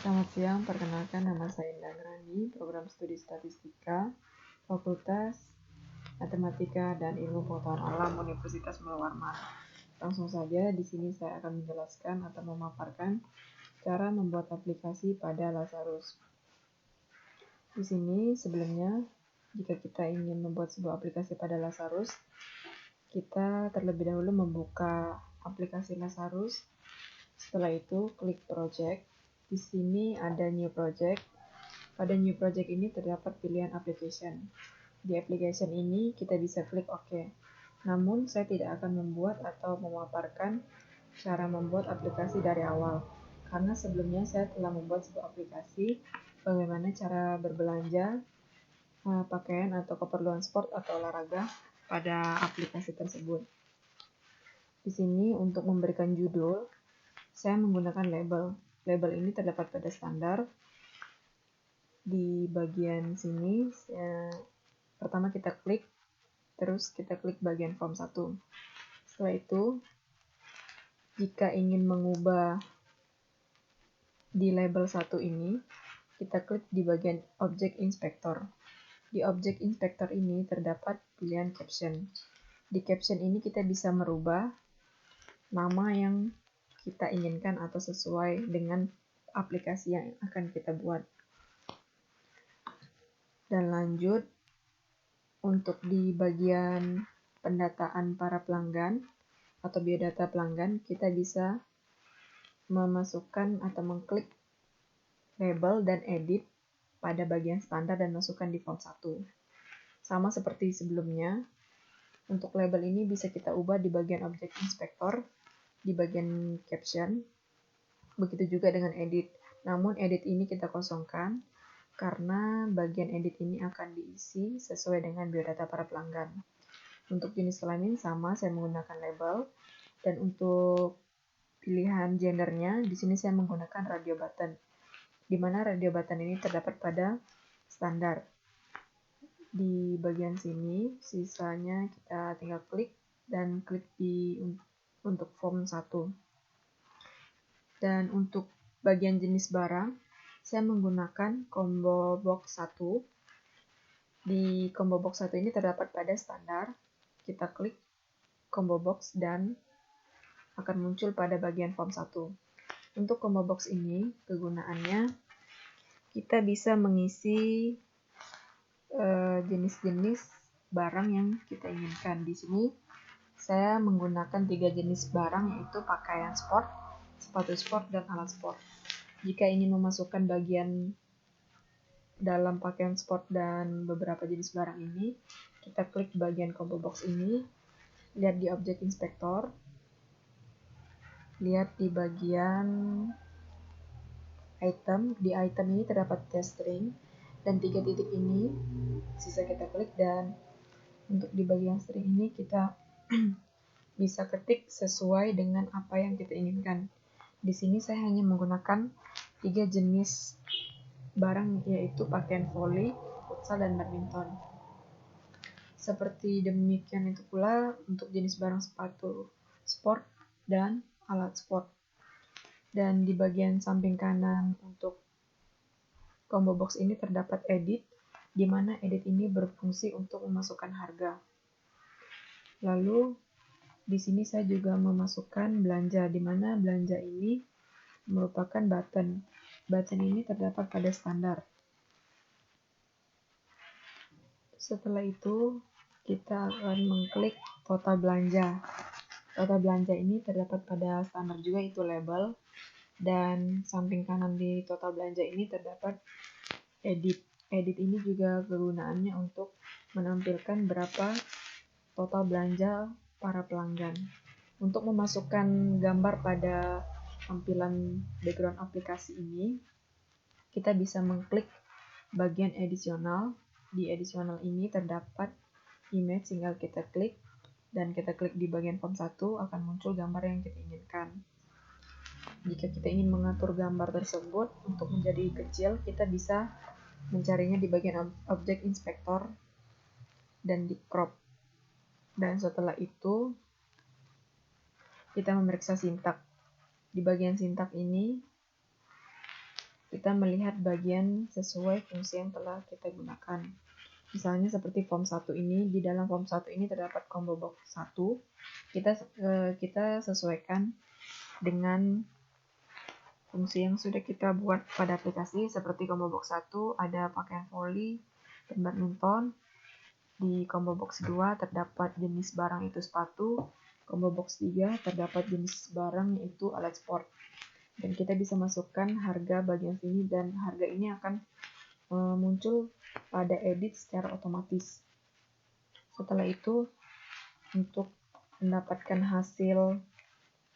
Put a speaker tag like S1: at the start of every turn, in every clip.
S1: Selamat siang, perkenalkan nama saya Indah Rani, program studi statistika, Fakultas Matematika dan Ilmu Pengetahuan Alam Universitas Mula Warman. Langsung saja, di sini saya akan menjelaskan atau memaparkan cara membuat aplikasi pada Lazarus. Di sini sebelumnya, jika kita ingin membuat sebuah aplikasi pada Lazarus, kita terlebih dahulu membuka aplikasi Lazarus. Setelah itu, klik project. Di sini ada new project. Pada new project ini terdapat pilihan application. Di application ini kita bisa klik OK. Namun saya tidak akan membuat atau memaparkan cara membuat aplikasi dari awal, karena sebelumnya saya telah membuat sebuah aplikasi bagaimana cara berbelanja pakaian atau keperluan sport atau olahraga pada aplikasi tersebut. Di sini untuk memberikan judul, saya menggunakan label. Label ini terdapat pada standar. Di bagian sini, pertama kita klik, terus kita klik bagian form 1. Setelah itu, jika ingin mengubah di label 1 ini, kita klik di bagian Object Inspector. Di Object Inspector ini terdapat pilihan caption. Di caption ini kita bisa merubah nama yang kita inginkan atau sesuai dengan aplikasi yang akan kita buat. Dan lanjut, untuk di bagian pendataan para pelanggan atau biodata pelanggan, kita bisa memasukkan atau mengklik label dan edit pada bagian standar dan masukkan di form 1. Sama seperti sebelumnya, untuk label ini bisa kita ubah di bagian Object Inspector, di bagian caption, begitu juga dengan edit. Namun edit ini kita kosongkan, karena bagian edit ini akan diisi sesuai dengan biodata para pelanggan. Untuk jenis kelamin sama, saya menggunakan label. Dan untuk pilihan gendernya, di sini saya menggunakan radio button, di mana radio button ini terdapat pada standar. Di bagian sini, sisanya kita tinggal klik dan klik untuk form 1. Dan untuk bagian jenis barang, saya menggunakan combo box 1. Di combo box 1 ini terdapat pada standar. Kita klik combo box dan akan muncul pada bagian form 1. Untuk combo box ini, kegunaannya kita bisa mengisi jenis-jenis barang yang kita inginkan. Di sini saya menggunakan 3 jenis barang, yaitu pakaian sport, sepatu sport, dan alat sport. Jika ingin memasukkan bagian dalam pakaian sport dan beberapa jenis barang ini, kita klik bagian combo box ini, lihat di Object Inspector, lihat di bagian item. Di item ini terdapat test string dan 3 titik ini sisa kita klik, dan untuk di bagian string ini kita bisa ketik sesuai dengan apa yang kita inginkan. Di sini saya hanya menggunakan 3 jenis barang, yaitu pakaian voli, futsal, dan badminton. Seperti demikian itu pula untuk jenis barang sepatu sport dan alat sport. Dan di bagian samping kanan untuk combo box ini terdapat edit, di mana edit ini berfungsi untuk memasukkan harga. Lalu di sini saya juga memasukkan belanja, di mana belanja ini merupakan button. Button ini terdapat pada standar. Setelah itu, kita akan mengklik total belanja. Total belanja ini terdapat pada standar juga, itu label. Dan samping kanan di total belanja ini terdapat edit. Edit ini juga kegunaannya untuk menampilkan berapa total belanja para pelanggan. Untuk memasukkan gambar pada tampilan background aplikasi ini, kita bisa mengklik bagian additional. Di additional ini terdapat image, tinggal kita klik dan kita klik di bagian form 1, akan muncul gambar yang kita inginkan. Jika kita ingin mengatur gambar tersebut untuk menjadi kecil, kita bisa mencarinya di bagian Object Inspector dan di crop. Dan setelah itu, kita memeriksa sintak. Di bagian sintak ini, kita melihat bagian sesuai fungsi yang telah kita gunakan. Misalnya seperti form 1 ini, di dalam form 1 ini terdapat combo box 1. Kita sesuaikan dengan fungsi yang sudah kita buat pada aplikasi. Seperti combo box 1 ada pakaian voli dan badminton. Di combo box 2 terdapat jenis barang itu sepatu. Combo box 3 terdapat jenis barang yaitu alat sport. Dan kita bisa masukkan harga bagian sini, dan harga ini akan muncul pada edit secara otomatis. Setelah itu, untuk mendapatkan hasil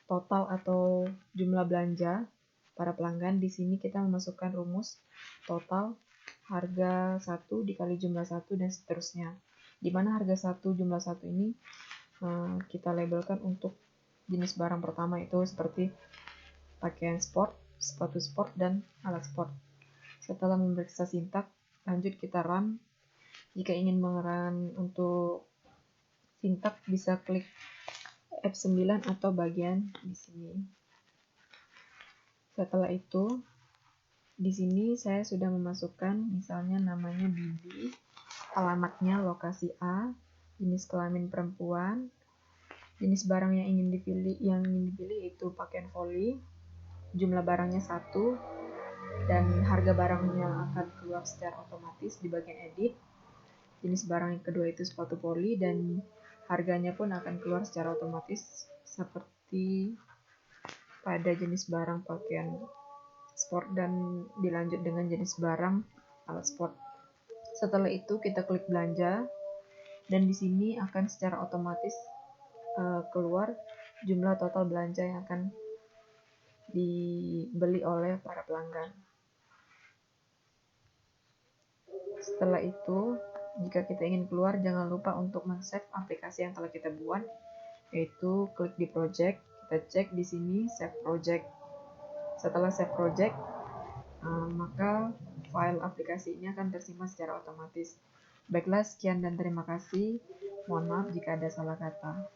S1: total atau jumlah belanja para pelanggan, di sini kita memasukkan rumus total harga 1 dikali jumlah 1 dan seterusnya. Di mana harga 1 jumlah 1 ini kita labelkan untuk jenis barang pertama, itu seperti pakaian sport, sepatu sport, dan alat sport. Setelah memeriksa sintak, lanjut kita run. Jika ingin mengerun untuk sintak, bisa klik F9 atau bagian di sini. Setelah itu, di sini saya sudah memasukkan misalnya namanya Bibi, alamatnya lokasi A, jenis kelamin perempuan, jenis barang yang ingin dipilih yaitu pakaian voli, jumlah barangnya 1, dan harga barangnya akan keluar secara otomatis di bagian edit. Jenis barang yang kedua itu sepatu voli, dan harganya pun akan keluar secara otomatis seperti pada jenis barang pakaian sport, dan dilanjut dengan jenis barang alat sport. Setelah itu kita klik belanja, dan di sini akan secara otomatis keluar jumlah total belanja yang akan dibeli oleh para pelanggan. Setelah itu, jika kita ingin keluar, jangan lupa untuk men-save aplikasi yang telah kita buat, yaitu klik di project, kita cek di sini save project. Setelah save project, maka file aplikasi ini akan tersimpan secara otomatis. Baiklah, sekian dan terima kasih. Mohon maaf jika ada salah kata.